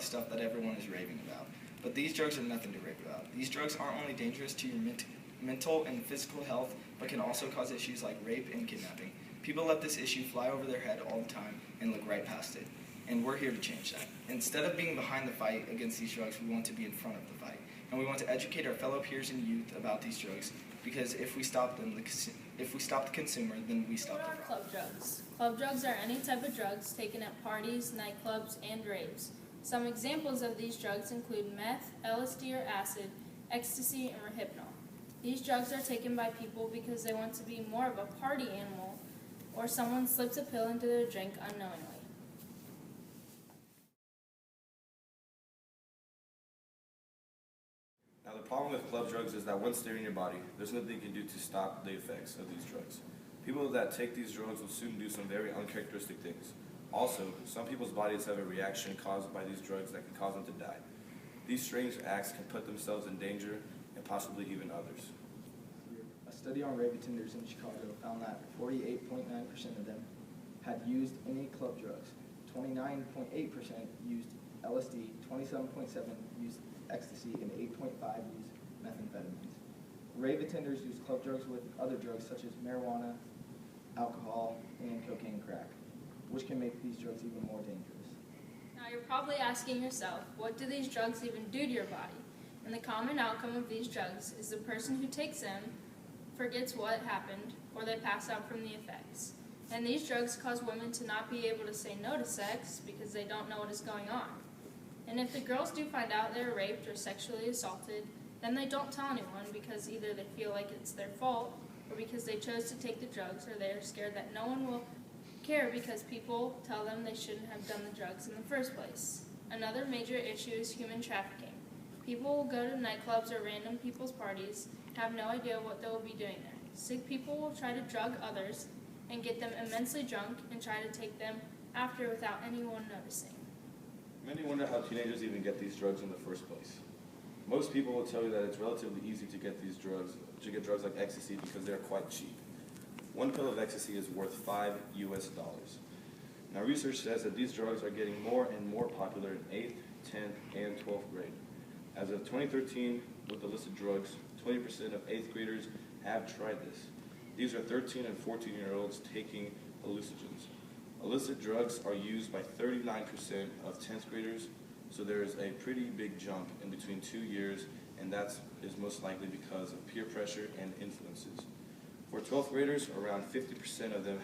the stuff that everyone is raving about. But these drugs are nothing to rave about. These drugs aren't only dangerous to your mental and physical health, but can also cause issues like rape and kidnapping. People let this issue fly over their head all the time and look right past it. And we're here to change that. Instead of being behind the fight against these drugs, we want to be in front of the fight. And we want to educate our fellow peers and youth about these drugs, because if we stop them, if we stop the consumer, then we stop the problem. What are club drugs? Club drugs are any type of drugs taken at parties, nightclubs, and raves. Some examples of these drugs include meth, LSD or acid, ecstasy, and rohypnol. These drugs are taken by people because they want to be more of a party animal, or someone slips a pill into their drink unknowingly. Now the problem with club drugs is that once they're in your body, there's nothing you can do to stop the effects of these drugs. People that take these drugs will soon do some very uncharacteristic things. Also, some people's bodies have a reaction caused by these drugs that can cause them to die. These strange acts can put themselves in danger and possibly even others. A study on rave attenders in Chicago found that 48.9% of them had used any club drugs. 29.8% used LSD, 27.7% used ecstasy, and 8.5% used methamphetamines. Rave attenders use club drugs with other drugs such as marijuana, alcohol, and cocaine crack, which can make these drugs even more dangerous. Now you're probably asking yourself, what do these drugs even do to your body? And the common outcome of these drugs is the person who takes them forgets what happened, or they pass out from the effects. And these drugs cause women to not be able to say no to sex because they don't know what is going on. And if the girls do find out they were raped or sexually assaulted, then they don't tell anyone because either they feel like it's their fault, or because they chose to take the drugs, or they are scared that no one will care because people tell them they shouldn't have done the drugs in the first place. Another major issue is human trafficking. People will go to nightclubs or random people's parties, have no idea what they will be doing there. Sick people will try to drug others and get them immensely drunk and try to take them after without anyone noticing. Many wonder how teenagers even get these drugs in the first place. Most people will tell you that it's relatively easy to get these drugs, like ecstasy, because they're quite cheap. One pill of ecstasy is worth $5 US. Now research says that these drugs are getting more and more popular in 8th, 10th, and 12th grade. As of 2013, with the listed drugs, 20% of 8th graders have tried this. These are 13 and 14-year-olds taking hallucinogens. Illicit drugs are used by 39% of 10th graders, so there is a pretty big jump in between 2 years, and that is most likely because of peer pressure and influences. For 12th graders, around 50% of them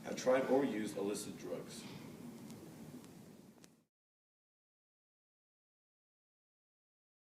have tried or used illicit drugs.